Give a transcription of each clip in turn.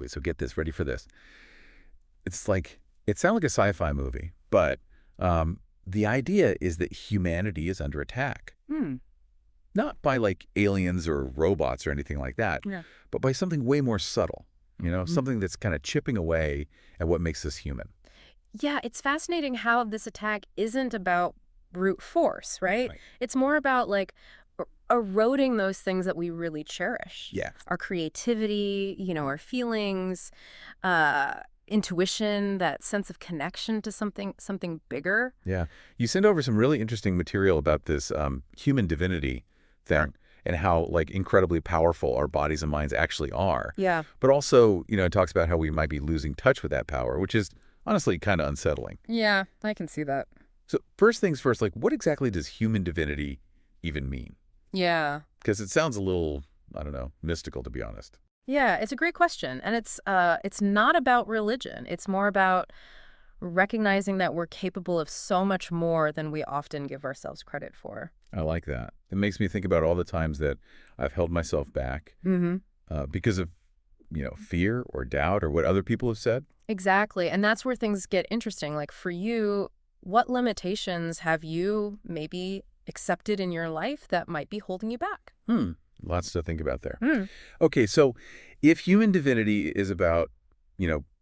So get this, ready for this. It's like, it sounds like a sci-fi movie, but the idea is that humanity is under attack. Not by like aliens or robots or anything like that, Yeah. but by something way more subtle, something that's kind of chipping away at what makes us human. Yeah, it's fascinating how this attack isn't about brute force, right? Right. It's more about like eroding those things that we really cherish. Yeah. Our creativity, our feelings, intuition, that sense of connection to something bigger. Yeah. You send over some really interesting material about this human divinity thing and how like incredibly powerful our bodies and minds actually are. Yeah. But also, it talks about how we might be losing touch with that power, which is honestly kind of unsettling. Yeah, I can see that. So first things first, like what exactly does human divinity even mean? Yeah. Because it sounds a little, I don't know, mystical, to be honest. Yeah, it's a great question. And it's not about religion. It's more about recognizing that we're capable of so much more than we often give ourselves credit for. I like that. It makes me think about all the times that I've held myself back because of, fear or doubt or what other people have said. Exactly. And that's where things get interesting. Like for you, what limitations have you maybe accepted in your life that might be holding you back? Lots to think about there. Okay, so if human divinity is about,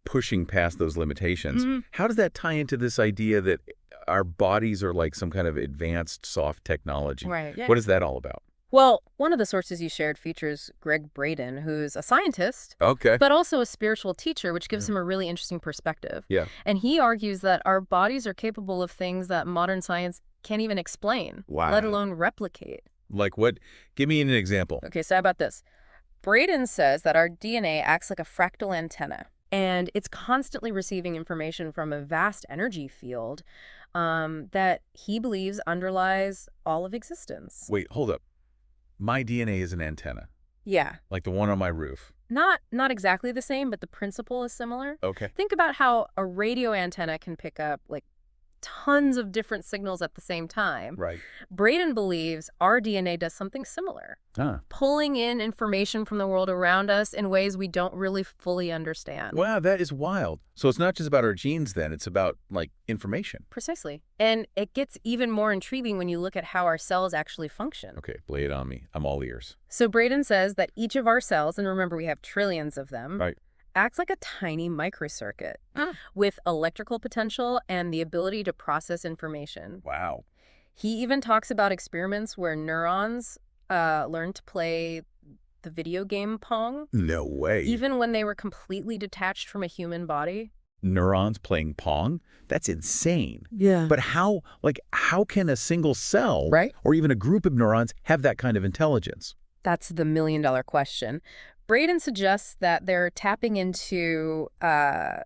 pushing past those limitations, how does that tie into this idea that our bodies are like some kind of advanced soft technology? Right. Yeah. What is that all about? Well, one of the sources you shared features Greg Braden, who's a scientist, Okay. but also a spiritual teacher, which gives him a really interesting perspective. Yeah. And he argues that our bodies are capable of things that modern science can't even explain, Wow. let alone replicate. Like what? Give me an example. Okay, so how about this? Braden says that our DNA acts like a fractal antenna, and it's constantly receiving information from a vast energy field that he believes underlies all of existence. Wait, hold up. My DNA is an antenna, Yeah. like the one on my roof. Not exactly the same, but the principle is similar. Okay. Think about how a radio antenna can pick up like tons of different signals at the same time. Right. Braden believes our DNA does something similar, pulling in information from the world around us in ways we don't really fully understand. Wow, that is wild. So it's not just about our genes then, it's about like information. Precisely. And it gets even more intriguing when you look at how our cells actually function. Okay, lay it on me. I'm all ears. So Braden says that each of our cells, and remember we have trillions of them, Right. acts like a tiny microcircuit with electrical potential and the ability to process information. Wow. He even talks about experiments where neurons learned to play the video game Pong, No way. even when they were completely detached from a human body. Neurons playing Pong? That's insane. Yeah. But how can a single cell, Right. or even a group of neurons have that kind of intelligence? That's the million-dollar question. Braden suggests that they're tapping into a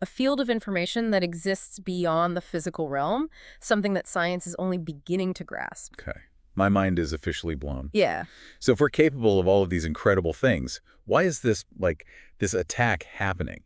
field of information that exists beyond the physical realm, something that science is only beginning to grasp. Okay. My mind is officially blown. Yeah. So if we're capable of all of these incredible things, why is this attack happening?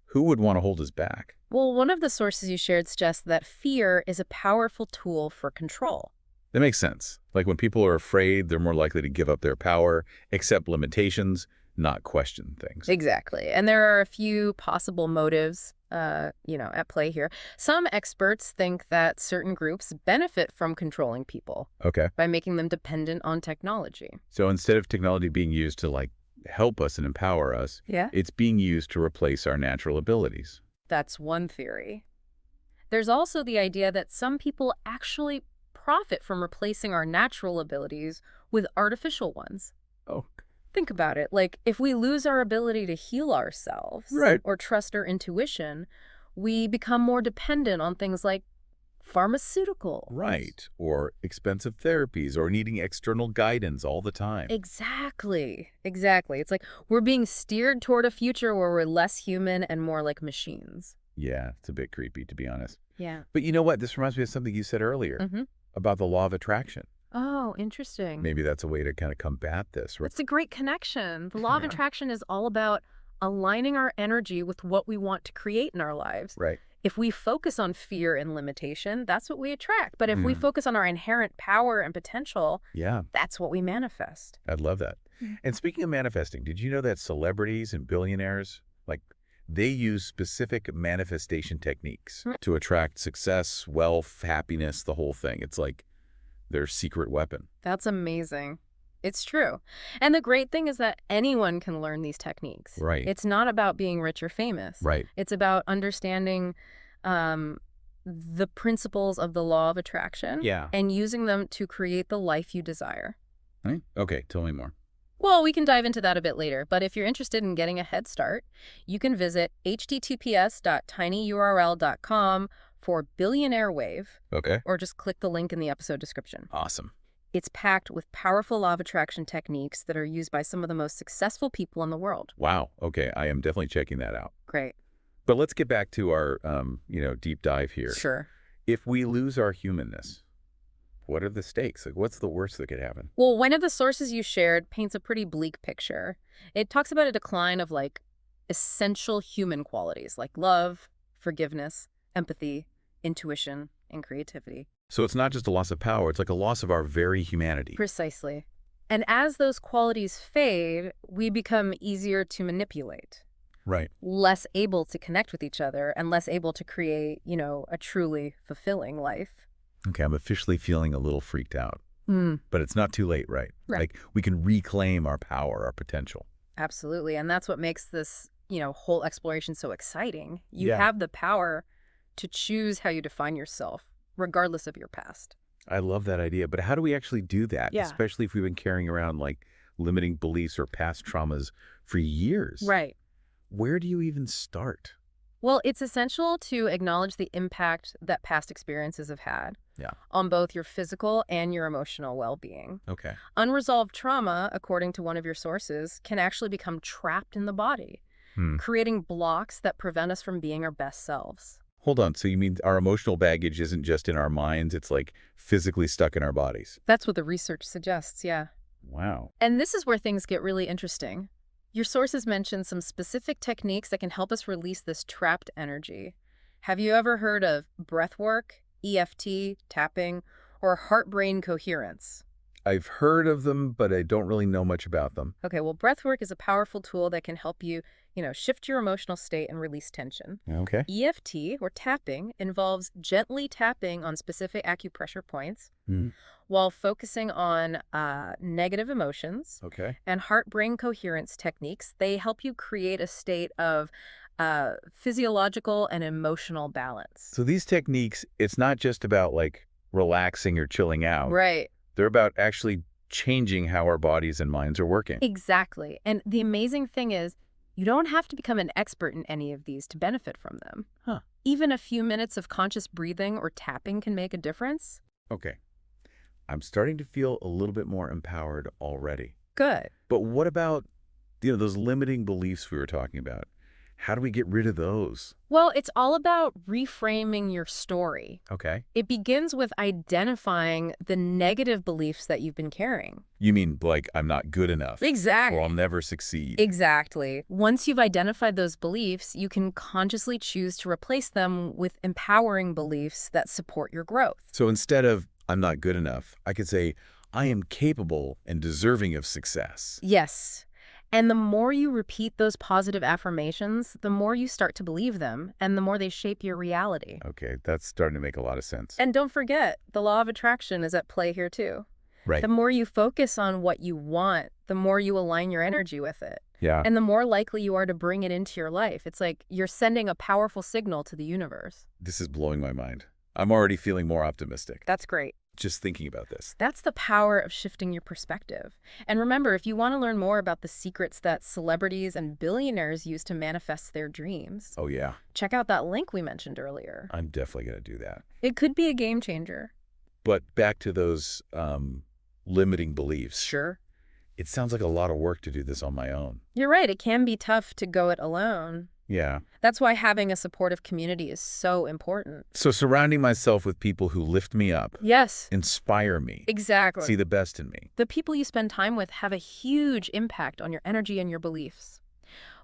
Who would want to hold us back? Well, one of the sources you shared suggests that fear is a powerful tool for control. That makes sense. Like when people are afraid, they're more likely to give up their power, accept limitations, not question things. Exactly. And there are a few possible motives, at play here. Some experts think that certain groups benefit from controlling people Okay. by making them dependent on technology. So instead of technology being used to help us and empower us, Yeah. it's being used to replace our natural abilities. That's one theory. There's also the idea that some people actually profit from replacing our natural abilities with artificial ones. Oh. Think about it. Like, if we lose our ability to heal ourselves Right. or trust our intuition, we become more dependent on things like pharmaceuticals. Right. Or expensive therapies or needing external guidance all the time. Exactly. It's like we're being steered toward a future where we're less human and more like machines. Yeah, it's a bit creepy, to be honest. Yeah. But you know what? This reminds me of something you said earlier about the law of attraction. Oh, interesting. Maybe that's a way to kind of combat this. That's a great connection. The law of attraction is all about aligning our energy with what we want to create in our lives. Right. If we focus on fear and limitation, that's what we attract. But if we focus on our inherent power and potential, Yeah, that's what we manifest. I'd love that. And speaking of manifesting, did you know that celebrities and billionaires, like, they use specific manifestation techniques to attract success, wealth, happiness, the whole thing? It's like their secret weapon. That's amazing. It's true. And the great thing is that anyone can learn these techniques. Right. It's not about being rich or famous. Right. It's about understanding the principles of the law of attraction and using them to create the life you desire. Right? Okay, tell me more. Well, we can dive into that a bit later, but if you're interested in getting a head start, you can visit https://tinyurl.com/billionaire wave, or just click the link in the episode description. Awesome. It's packed with powerful law of attraction techniques that are used by some of the most successful people in the world. Wow. Okay, I am definitely checking that out. Great. But let's get back to our, deep dive here. Sure. If we lose our humanness, what are the stakes? Like, what's the worst that could happen? Well, one of the sources you shared paints a pretty bleak picture. It talks about a decline of, essential human qualities like love, forgiveness, empathy, intuition, and creativity. So it's not just a loss of power, it's like a loss of our very humanity. Precisely. And as those qualities fade, we become easier to manipulate. Right. Less able to connect with each other and less able to create, a truly fulfilling life. Okay, I'm officially feeling a little freaked out. But it's not too late, right? Right. Like, we can reclaim our power, our potential. Absolutely. And that's what makes this, whole exploration so exciting. You Yeah. have the power to choose how you define yourself, regardless of your past. I love that idea, but how do we actually do that? Yeah. Especially if we've been carrying around, limiting beliefs or past traumas for years. Right. Where do you even start? Well, it's essential to acknowledge the impact that past experiences have had on both your physical and your emotional well-being. Okay. Unresolved trauma, according to one of your sources, can actually become trapped in the body, creating blocks that prevent us from being our best selves. Hold on. So you mean our emotional baggage isn't just in our minds, it's physically stuck in our bodies? That's what the research suggests, yeah. Wow. And this is where things get really interesting. Your sources mention some specific techniques that can help us release this trapped energy. Have you ever heard of breath work, EFT, tapping, or heart-brain coherence? I've heard of them, but I don't really know much about them. Okay, well, breath work is a powerful tool that can help you, shift your emotional state and release tension. Okay. EFT, or tapping, involves gently tapping on specific acupressure points while focusing on negative emotions. Okay. And heart-brain coherence techniques, they help you create a state of physiological and emotional balance. So these techniques, it's not just about relaxing or chilling out. Right. They're about actually changing how our bodies and minds are working. Exactly. And the amazing thing is, you don't have to become an expert in any of these to benefit from them. Huh. Even a few minutes of conscious breathing or tapping can make a difference. Okay. I'm starting to feel a little bit more empowered already. Good. But what about, those limiting beliefs we were talking about? How do we get rid of those? Well, it's all about reframing your story. Okay. It begins with identifying the negative beliefs that you've been carrying. You mean I'm not good enough? Exactly. Or I'll never succeed? Exactly. Once you've identified those beliefs, you can consciously choose to replace them with empowering beliefs that support your growth. So instead of I'm not good enough, I could say I am capable and deserving of success. Yes. And the more you repeat those positive affirmations, the more you start to believe them, and the more they shape your reality. Okay, that's starting to make a lot of sense. And don't forget, the law of attraction is at play here too. Right. The more you focus on what you want, the more you align your energy with it. Yeah. And the more likely you are to bring it into your life. It's like you're sending a powerful signal to the universe. This is blowing my mind. I'm already feeling more optimistic. That's great. Just thinking about this. That's the power of shifting your perspective. And remember, if you want to learn more about the secrets that celebrities and billionaires use to manifest their dreams, Oh, yeah. check out that link we mentioned earlier. I'm definitely going to do that. It could be a game changer. But back to those limiting beliefs. Sure. It sounds like a lot of work to do this on my own. You're right. It can be tough to go it alone. Yeah. That's why having a supportive community is so important. So surrounding myself with people who lift me up, Yes. inspire me, Exactly. see the best in me. The people you spend time with have a huge impact on your energy and your beliefs.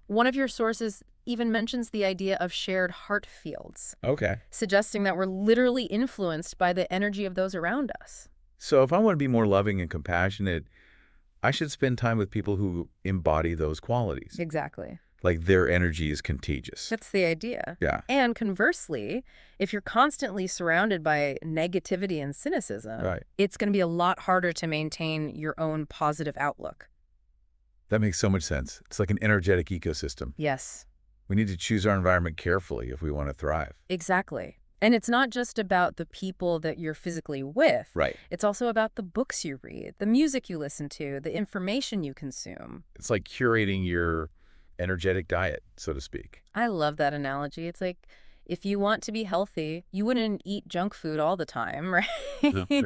One of your sources even mentions the idea of shared heart fields, Okay. suggesting that we're literally influenced by the energy of those around us. So if I want to be more loving and compassionate, I should spend time with people who embody those qualities. Exactly. Like their energy is contagious. That's the idea. Yeah. And conversely, if you're constantly surrounded by negativity and cynicism, Right. it's going to be a lot harder to maintain your own positive outlook. That makes so much sense. It's like an energetic ecosystem. Yes, We need to choose our environment carefully if we want to thrive. exactly. And it's not just about the people that you're physically with. Right. It's also about the books you read, the music you listen to, the information you consume. It's like curating your energetic diet, so to speak. I love that analogy. It's like, if you want to be healthy, you wouldn't eat junk food all the time, right? Yeah.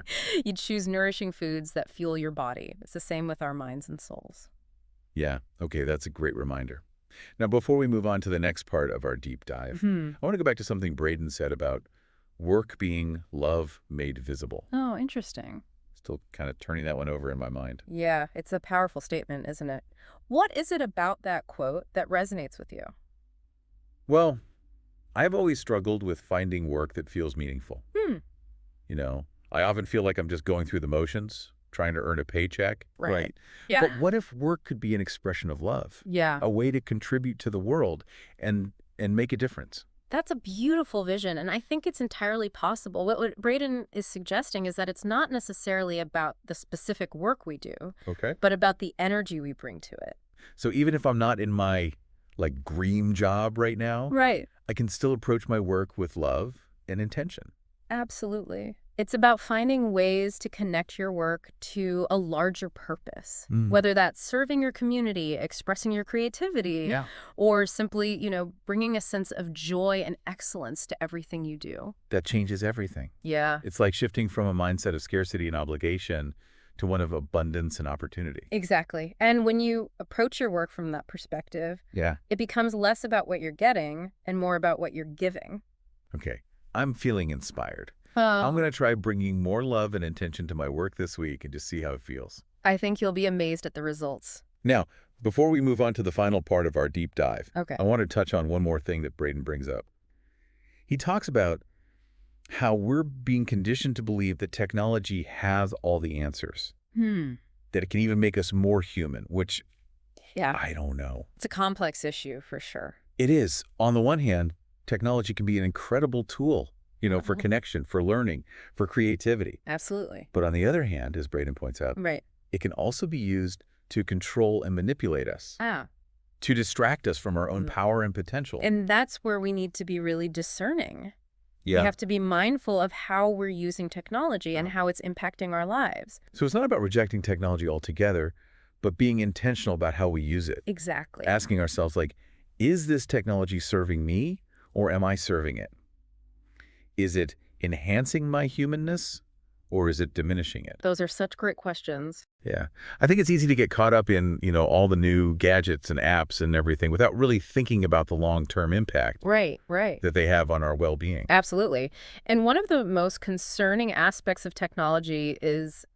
You'd choose nourishing foods that fuel your body. It's the same with our minds and souls. Yeah. Okay, that's a great reminder. Now, before we move on to the next part of our deep dive, I want to go back to something Braden said about work being love made visible. Oh, interesting. Still kind of turning that one over in my mind. Yeah, it's a powerful statement, isn't it? What is it about that quote that resonates with you? Well, I've always struggled with finding work that feels meaningful. You know, I often feel like I'm just going through the motions, trying to earn a paycheck. Right. Yeah. But what if work could be an expression of love? Yeah. A way to contribute to the world and make a difference? That's a beautiful vision, and I think it's entirely possible. What Braden is suggesting is that it's not necessarily about the specific work we do, Okay. but about the energy we bring to it. So even if I'm not in my like dream job right now, Right. I can still approach my work with love and intention. Absolutely. It's about finding ways to connect your work to a larger purpose, whether that's serving your community, expressing your creativity, Yeah. or simply, bringing a sense of joy and excellence to everything you do. That changes everything. Yeah. It's like shifting from a mindset of scarcity and obligation to one of abundance and opportunity. Exactly. And when you approach your work from that perspective, Yeah. it becomes less about what you're getting and more about what you're giving. Okay. I'm feeling inspired. I'm going to try bringing more love and intention to my work this week and just see how it feels. I think you'll be amazed at the results. Now, before we move on to the final part of our deep dive, Okay. I want to touch on one more thing that Braden brings up. He talks about how we're being conditioned to believe that technology has all the answers, that it can even make us more human, which Yeah. I don't know. It's a complex issue for sure. It is. On the one hand, technology can be an incredible tool, for connection, for learning, for creativity. Absolutely. But on the other hand, as Braden points out, Right. it can also be used to control and manipulate us, to distract us from our own power and potential. And that's where we need to be really discerning. Yeah. We have to be mindful of how we're using technology and how it's impacting our lives. So it's not about rejecting technology altogether, but being intentional about how we use it. Exactly. Asking ourselves, like, is this technology serving me or am I serving it? Is it enhancing my humanness or is it diminishing it? Those are such great questions. Yeah. I think it's easy to get caught up in, all the new gadgets and apps and everything without really thinking about the long-term impact Right. that they have on our well-being. Absolutely. And one of the most concerning aspects of technology is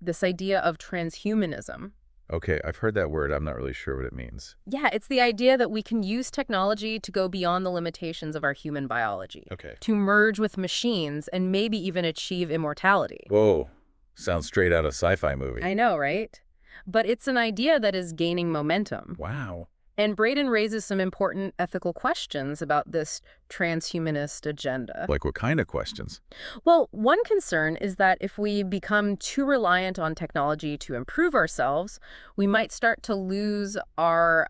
this idea of transhumanism. Okay, I've heard that word. I'm not really sure what it means. Yeah, it's the idea that we can use technology to go beyond the limitations of our human biology, Okay. to merge with machines and maybe even achieve immortality. Whoa. Sounds straight out of a sci-fi movie. I know, right? But it's an idea that is gaining momentum. Wow. And Braden raises some important ethical questions about this transhumanist agenda. Like what kind of questions? Well, one concern is that if we become too reliant on technology to improve ourselves, we might start to lose our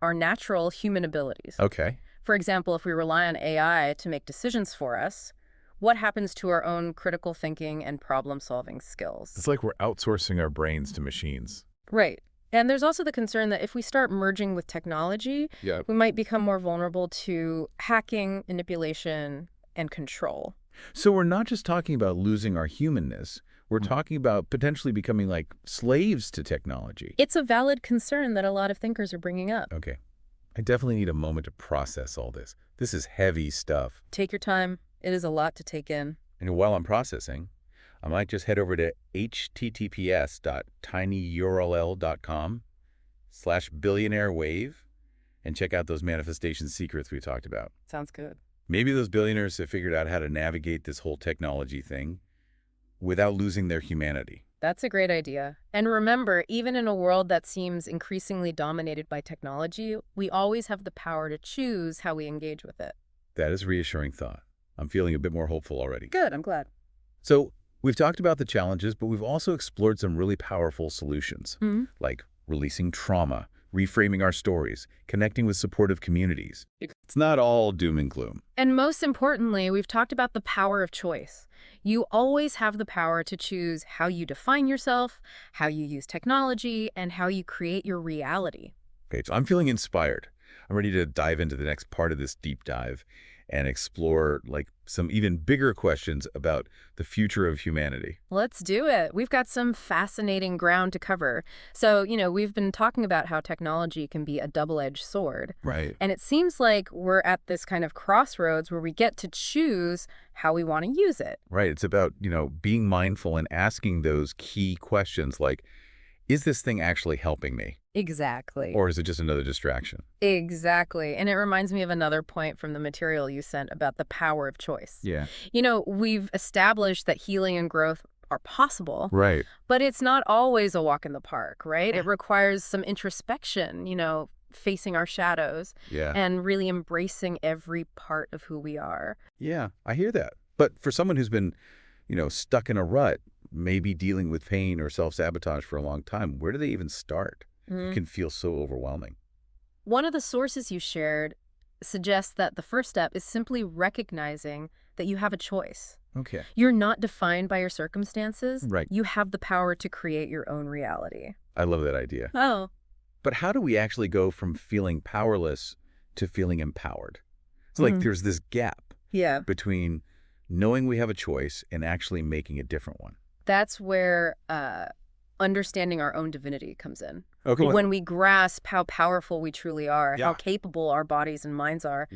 natural human abilities. Okay. For example, if we rely on AI to make decisions for us, what happens to our own critical thinking and problem-solving skills? It's like we're outsourcing our brains to machines. Right. And there's also the concern that if we start merging with technology, we might become more vulnerable to hacking, manipulation, and control. So we're not just talking about losing our humanness. We're talking about potentially becoming like slaves to technology. It's a valid concern that a lot of thinkers are bringing up. Okay. I definitely need a moment to process all this. This is heavy stuff. Take your time. It is a lot to take in. And while I'm processing, I might just head over to https.tinyurl.com/billionaireWave and check out those manifestation secrets we talked about. Sounds good. Maybe those billionaires have figured out how to navigate this whole technology thing without losing their humanity. That's a great idea. And remember, even in a world that seems increasingly dominated by technology, we always have the power to choose how we engage with it. That is a reassuring thought. I'm feeling a bit more hopeful already. Good, I'm glad. So we've talked about the challenges, but we've also explored some really powerful solutions, like releasing trauma, reframing our stories, connecting with supportive communities. It's not all doom and gloom. And most importantly, we've talked about the power of choice. You always have the power to choose how you define yourself, how you use technology, and how you create your reality. Okay, so I'm feeling inspired. I'm ready to dive into the next part of this deep dive and explore some even bigger questions about the future of humanity. Let's do it. We've got some fascinating ground to cover. So, we've been talking about how technology can be a double-edged sword. Right. And it seems like we're at this kind of crossroads where we get to choose how we want to use it. Right. It's about, being mindful and asking those key questions like, is this thing actually helping me? Exactly. Or is it just another distraction? Exactly. And it reminds me of another point from the material you sent about the power of choice. Yeah. We've established that healing and growth are possible. Right. But it's not always a walk in the park, right? It requires some introspection, facing our shadows and really embracing every part of who we are. Yeah, I hear that. But for someone who's been, stuck in a rut, maybe dealing with pain or self-sabotage for a long time, where do they even start? It can feel so overwhelming. One of the sources you shared suggests that the first step is simply recognizing that you have a choice. Okay. You're not defined by your circumstances. Right. You have the power to create your own reality. I love that idea. Oh. But how do we actually go from feeling powerless to feeling empowered? It's like there's this gap between knowing we have a choice and actually making a different one. That's where understanding our own divinity comes in. Okay. When we grasp how powerful we truly are, how capable our bodies and minds are,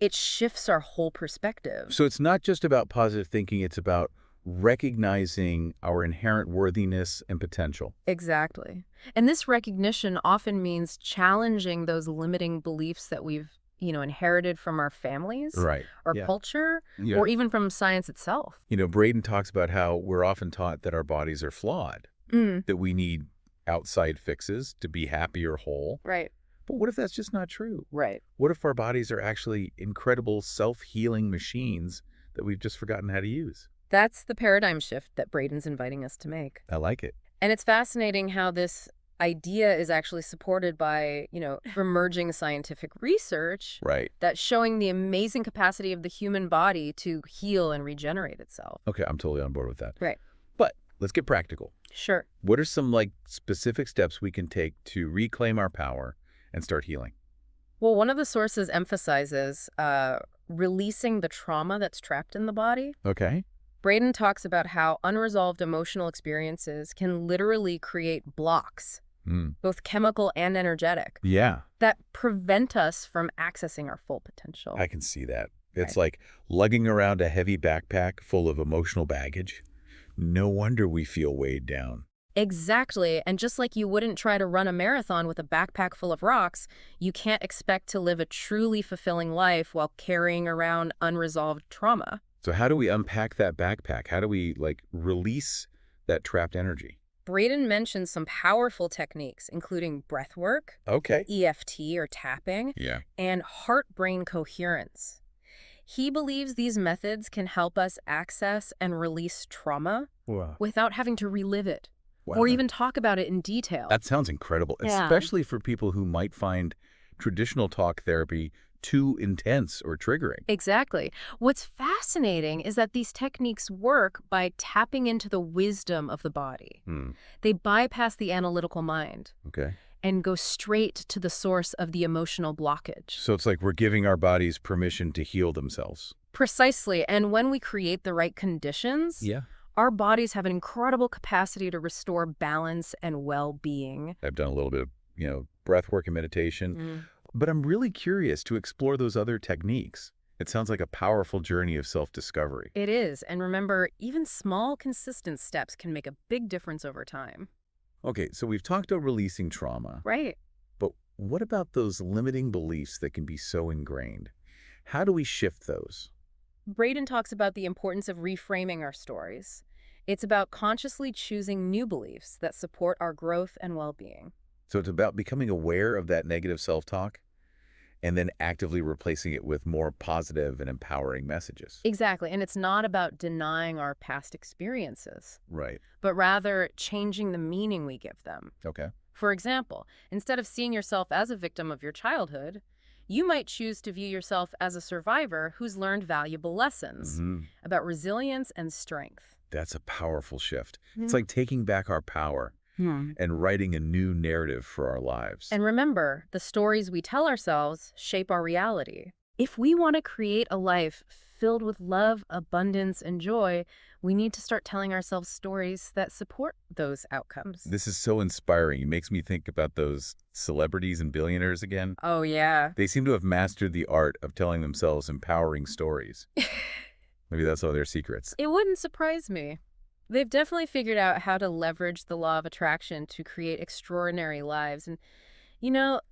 it shifts our whole perspective. So it's not just about positive thinking, it's about recognizing our inherent worthiness and potential. Exactly. And this recognition often means challenging those limiting beliefs that we've inherited from our families or culture or even from science itself. Braden talks about how we're often taught that our bodies are flawed, that we need outside fixes to be happy or whole. Right. But what if that's just not true? Right. What if our bodies are actually incredible self-healing machines that we've just forgotten how to use? That's the paradigm shift that Braden's inviting us to make. I like it. And it's fascinating how this idea is actually supported by, emerging scientific research that's showing the amazing capacity of the human body to heal and regenerate itself. Okay, I'm totally on board with that. Right. But let's get practical. Sure. What are some specific steps we can take to reclaim our power and start healing? Well, one of the sources emphasizes releasing the trauma that's trapped in the body. Okay. Braden talks about how unresolved emotional experiences can literally create blocks, both chemical and energetic, that prevent us from accessing our full potential. I can see that. It's like lugging around a heavy backpack full of emotional baggage. No wonder we feel weighed down. Exactly. And just like you wouldn't try to run a marathon with a backpack full of rocks, you can't expect to live a truly fulfilling life while carrying around unresolved trauma. So how do we unpack that backpack? How do we, release that trapped energy? Braden mentions some powerful techniques, including breath work, EFT or tapping, and heart-brain coherence. He believes these methods can help us access and release trauma without having to relive it or even talk about it in detail. That sounds incredible, especially for people who might find traditional talk therapy too intense or triggering. Exactly. What's fascinating is that these techniques work by tapping into the wisdom of the body. They bypass the analytical mind and go straight to the source of the emotional blockage. So it's like we're giving our bodies permission to heal themselves. Precisely. And when we create the right conditions, our bodies have an incredible capacity to restore balance and well-being. I've done a little bit of, breath work and meditation. But I'm really curious to explore those other techniques. It sounds like a powerful journey of self-discovery. It is. And remember, even small, consistent steps can make a big difference over time. Okay, so we've talked about releasing trauma. Right. But what about those limiting beliefs that can be so ingrained? How do we shift those? Braden talks about the importance of reframing our stories. It's about consciously choosing new beliefs that support our growth and well-being. So it's about becoming aware of that negative self-talk and then actively replacing it with more positive and empowering messages. Exactly. And it's not about denying our past experiences, Right. but rather changing the meaning we give them. Okay. For example, instead of seeing yourself as a victim of your childhood, you might choose to view yourself as a survivor who's learned valuable lessons about resilience and strength. That's a powerful shift. It's Mhm. like taking back our power and writing a new narrative for our lives. And remember, the stories we tell ourselves shape our reality. If we want to create a life filled with love, abundance, and joy, we need to start telling ourselves stories that support those outcomes. This is so inspiring. It makes me think about those celebrities and billionaires again. Oh, yeah. They seem to have mastered the art of telling themselves empowering stories. Maybe that's all their secrets. It wouldn't surprise me. They've definitely figured out how to leverage the law of attraction to create extraordinary lives. And,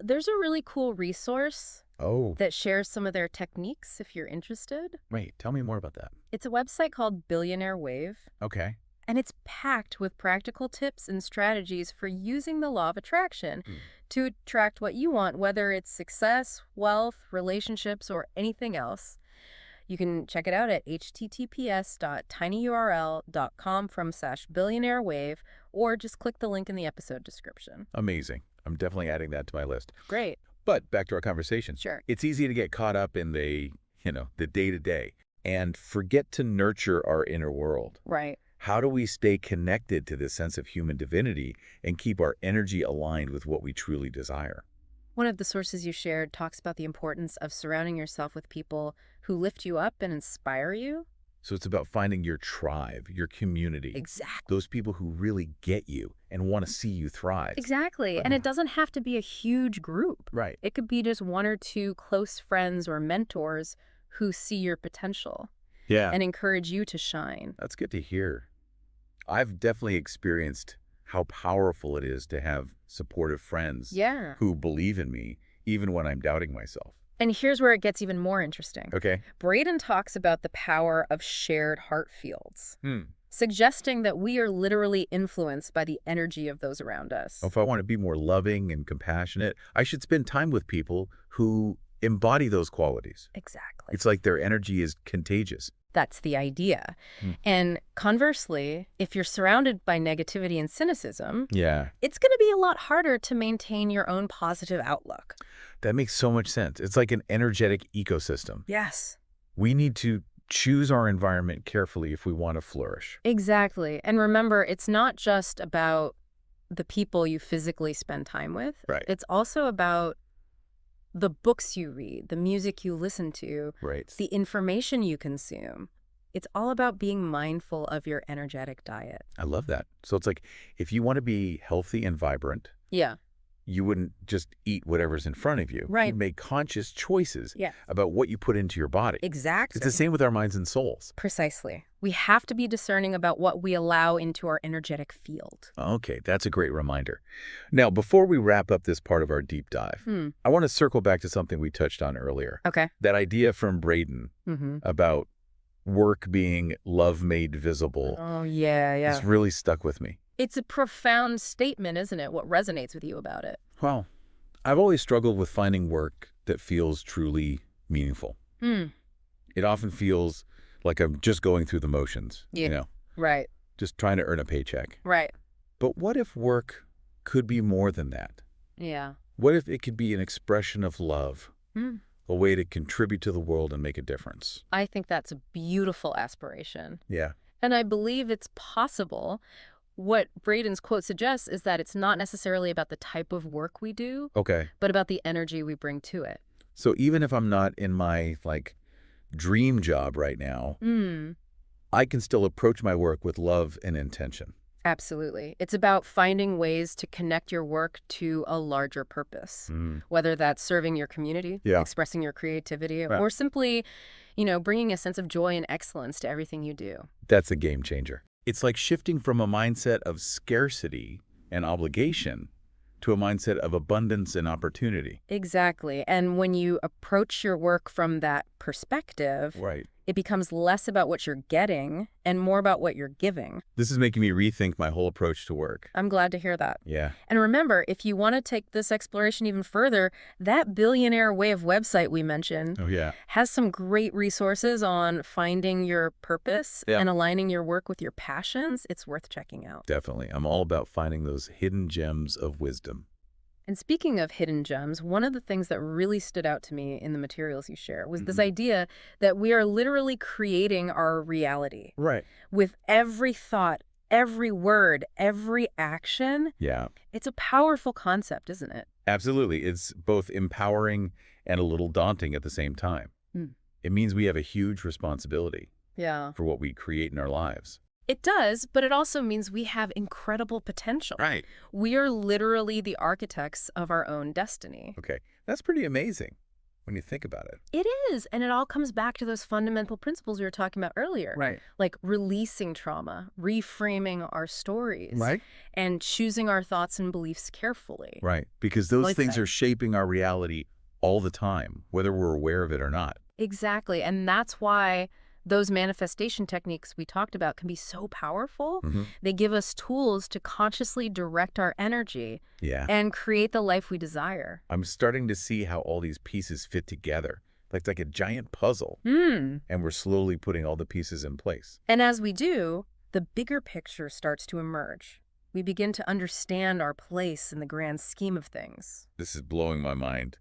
there's a really cool resource Oh, that shares some of their techniques if you're interested. wait, tell me more about that. It's a website called Billionaire Wave, Okay. and it's packed with practical tips and strategies for using the law of attraction to attract what you want, whether it's success, wealth, relationships, or anything else. You can check it out at https://tinyurl.com/billionairewave, or just click the link in the episode description. Amazing. I'm definitely adding that to my list. Great. But back to our conversation. Sure. It's easy to get caught up in the day-to-day and forget to nurture our inner world. Right. How do we stay connected to this sense of human divinity and keep our energy aligned with what we truly desire? One of the sources you shared talks about the importance of surrounding yourself with people who lift you up and inspire you. So it's about finding your tribe, your community. Exactly. Those people who really get you and want to see you thrive. Exactly. And it doesn't have to be a huge group. Right. It could be just one or two close friends or mentors who see your potential Yeah. and encourage you to shine. That's good to hear. I've definitely experienced how powerful it is to have supportive friends Yeah. who believe in me, even when I'm doubting myself. And here's where it gets even more interesting. Okay. Braden talks about the power of shared heart fields, suggesting that we are literally influenced by the energy of those around us. If I want to be more loving and compassionate, I should spend time with people who embody those qualities. Exactly. It's like their energy is contagious. That's the idea. And conversely, if you're surrounded by negativity and cynicism, Yeah. it's going to be a lot harder to maintain your own positive outlook. That makes so much sense. It's like an energetic ecosystem. Yes. We need to choose our environment carefully if we want to flourish. Exactly. And remember, it's not just about the people you physically spend time with. Right. It's also about the books you read, the music you listen to, Right. the information you consume. It's all about being mindful of your energetic diet. I love that. So it's like if you want to be healthy and vibrant, Yeah. you wouldn't just eat whatever's in front of you. Right. You'd make conscious choices Yeah. about what you put into your body. Exactly. It's the same with our minds and souls. Precisely. We have to be discerning about what we allow into our energetic field. Okay, that's a great reminder. Now, before we wrap up this part of our deep dive, I want to circle back to something we touched on earlier. Okay. That idea from Braden about work being love made visible. Oh, yeah. It's really stuck with me. It's a profound statement, isn't it? What resonates with you about it? Well, I've always struggled with finding work that feels truly meaningful. It often feels like I'm just going through the motions, Right. just trying to earn a paycheck. Right. But what if work could be more than that? Yeah. What if it could be an expression of love, a way to contribute to the world and make a difference? I think that's a beautiful aspiration. Yeah. And I believe it's possible. What Braden's quote suggests is that it's not necessarily about the type of work we do, Okay. but about the energy we bring to it. So even if I'm not in my, dream job right now, I can still approach my work with love and intention. Absolutely. It's about finding ways to connect your work to a larger purpose, whether that's serving your community, expressing your creativity, or simply, bringing a sense of joy and excellence to everything you do. That's a game changer. It's like shifting from a mindset of scarcity and obligation to a mindset of abundance and opportunity. Exactly. And when you approach your work from that perspective, Right. It becomes less about what you're getting and more about what you're giving. This is making me rethink my whole approach to work. I'm glad to hear that. Yeah. And remember, if you want to take this exploration even further, that Billionaire Way of website we mentioned Oh, yeah. has some great resources on finding your purpose and aligning your work with your passions. It's worth checking out. Definitely. I'm all about finding those hidden gems of wisdom. And speaking of hidden gems, one of the things that really stood out to me in the materials you share was this idea that we are literally creating our reality. Right. With every thought, every word, every action. Yeah. It's a powerful concept, isn't it? Absolutely. It's both empowering and a little daunting at the same time. It means we have a huge responsibility for what we create in our lives. It does, but it also means we have incredible potential. Right. We are literally the architects of our own destiny. Okay. That's pretty amazing when you think about it. It is, and it all comes back to those fundamental principles we were talking about earlier. Right. Like releasing trauma, reframing our stories. Right. And choosing our thoughts and beliefs carefully. Right. Because those things are shaping our reality all the time, whether we're aware of it or not. Exactly, and that's why those manifestation techniques we talked about can be so powerful. They give us tools to consciously direct our energy and create the life we desire. I'm starting to see how all these pieces fit together. Like it's like a giant puzzle. And we're slowly putting all the pieces in place. And as we do, the bigger picture starts to emerge. We begin to understand our place in the grand scheme of things. This is blowing my mind.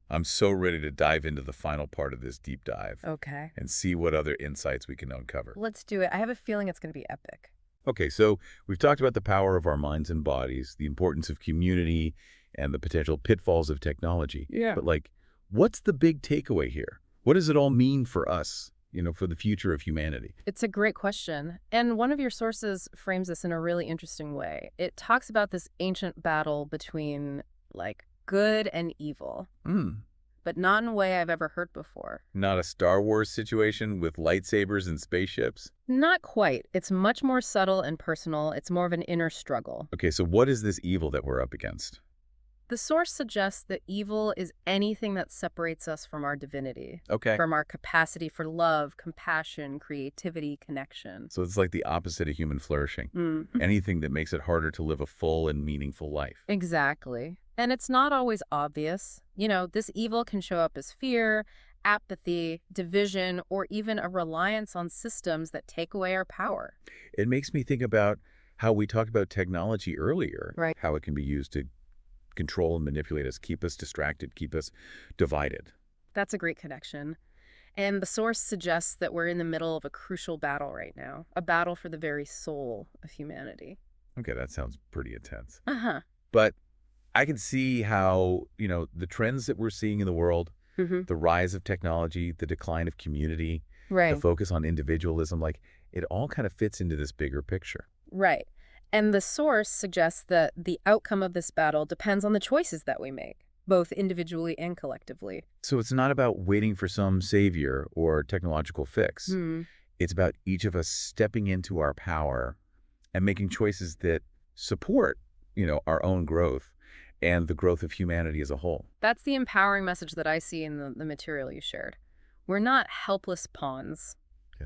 I'm so ready to dive into the final part of this deep dive. Okay. And see what other insights we can uncover. Let's do it. I have a feeling it's going to be epic. Okay, so we've talked about the power of our minds and bodies, the importance of community, and the potential pitfalls of technology. Yeah. But like, what's the big takeaway here? What does it all mean for us, for the future of humanity? It's a great question. And one of your sources frames this in a really interesting way. It talks about this ancient battle between, like, good and evil. But not in a way I've ever heard before. Not a Star Wars situation with lightsabers and spaceships? Not quite. It's much more subtle and personal. It's more of an inner struggle. Okay, so what is this evil that we're up against? The source suggests that evil is anything that separates us from our divinity. Okay. From our capacity for love, compassion, creativity, connection. So it's like the opposite of human flourishing. Anything that makes it harder to live a full and meaningful life. Exactly. And it's not always obvious. This evil can show up as fear, apathy, division, or even a reliance on systems that take away our power. It makes me think about how we talked about technology earlier. Right. How it can be used to control and manipulate us, keep us distracted, keep us divided. That's a great connection. And the source suggests that we're in the middle of a crucial battle right now, a battle for the very soul of humanity. Okay, that sounds pretty intense. Uh-huh. But I can see how, the trends that we're seeing in the world, the rise of technology, the decline of community, the focus on individualism, like it all kind of fits into this bigger picture. Right. And the source suggests that the outcome of this battle depends on the choices that we make, both individually and collectively. So it's not about waiting for some savior or technological fix. It's about each of us stepping into our power and making choices that support, our own growth and the growth of humanity as a whole. That's the empowering message that I see in the material you shared. We're not helpless pawns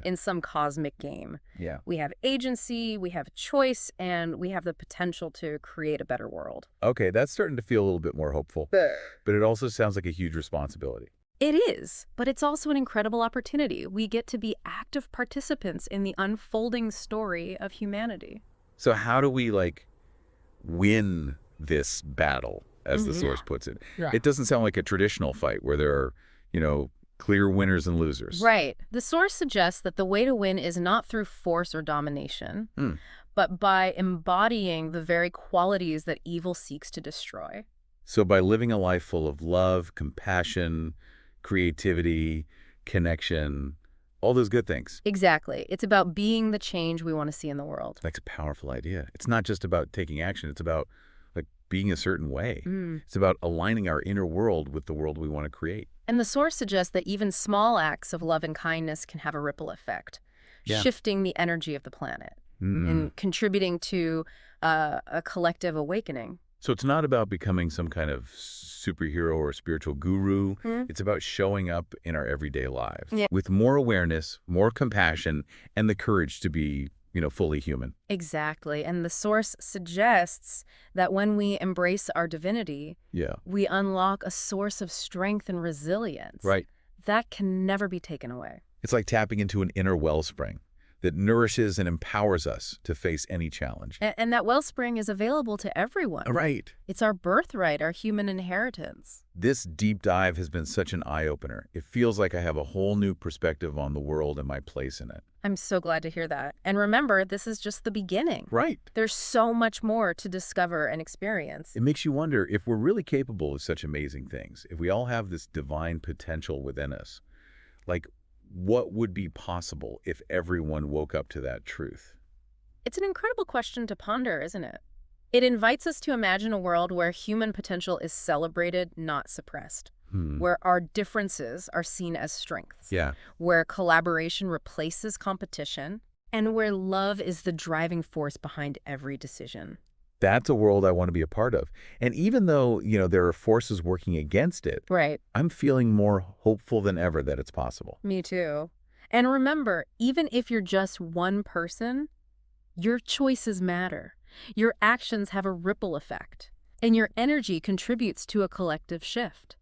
in some cosmic game. Yeah. We have agency, we have choice, and we have the potential to create a better world. Okay, that's starting to feel a little bit more hopeful. But it also sounds like a huge responsibility. It is, but it's also an incredible opportunity. We get to be active participants in the unfolding story of humanity. So how do we, win this battle, as the source puts it? Yeah. It doesn't sound like a traditional fight where there are, clear winners and losers. Right. The source suggests that the way to win is not through force or domination, but by embodying the very qualities that evil seeks to destroy. So by living a life full of love, compassion, creativity, connection, all those good things. Exactly. It's about being the change we want to see in the world. That's a powerful idea. It's not just about taking action. It's about being a certain way. It's about aligning our inner world with the world we want to create. And the source suggests that even small acts of love and kindness can have a ripple effect, shifting the energy of the planet and contributing to a collective awakening. So it's not about becoming some kind of superhero or spiritual guru. It's about showing up in our everyday lives Yeah. with more awareness, more compassion, and the courage to be, fully human. Exactly. And the source suggests that when we embrace our divinity, Yeah. we unlock a source of strength and resilience Right. that can never be taken away. It's like tapping into an inner wellspring that nourishes and empowers us to face any challenge. And that wellspring is available to everyone. Right. It's our birthright, our human inheritance. This deep dive has been such an eye-opener. It feels like I have a whole new perspective on the world and my place in it. I'm so glad to hear that. And remember, this is just the beginning. Right. There's so much more to discover and experience. It makes you wonder if we're really capable of such amazing things, if we all have this divine potential within us. Like, what would be possible if everyone woke up to that truth? It's an incredible question to ponder, isn't it? It invites us to imagine a world where human potential is celebrated, not suppressed. Where our differences are seen as strengths. Yeah. Where collaboration replaces competition. And where love is the driving force behind every decision. That's a world I want to be a part of. And even though, there are forces working against it, Right. I'm feeling more hopeful than ever that it's possible. Me too. And remember, even if you're just one person, your choices matter. Your actions have a ripple effect. And your energy contributes to a collective shift.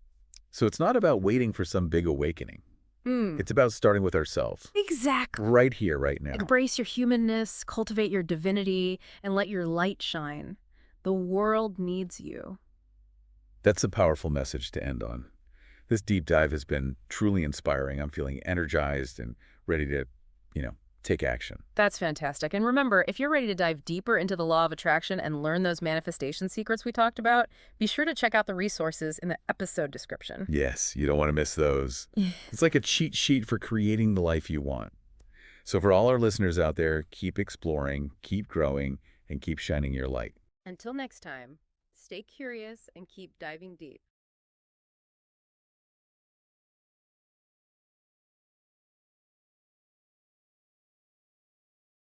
So it's not about waiting for some big awakening. It's about starting with ourselves. Exactly. Right here, right now. Embrace your humanness, cultivate your divinity, and let your light shine. The world needs you. That's a powerful message to end on. This deep dive has been truly inspiring. I'm feeling energized and ready to, take action. That's fantastic. And remember, if you're ready to dive deeper into the law of attraction and learn those manifestation secrets we talked about, be sure to check out the resources in the episode description. Yes, you don't want to miss those. It's like a cheat sheet for creating the life you want. So for all our listeners out there, keep exploring, keep growing, and keep shining your light. Until next time, stay curious and keep diving deep.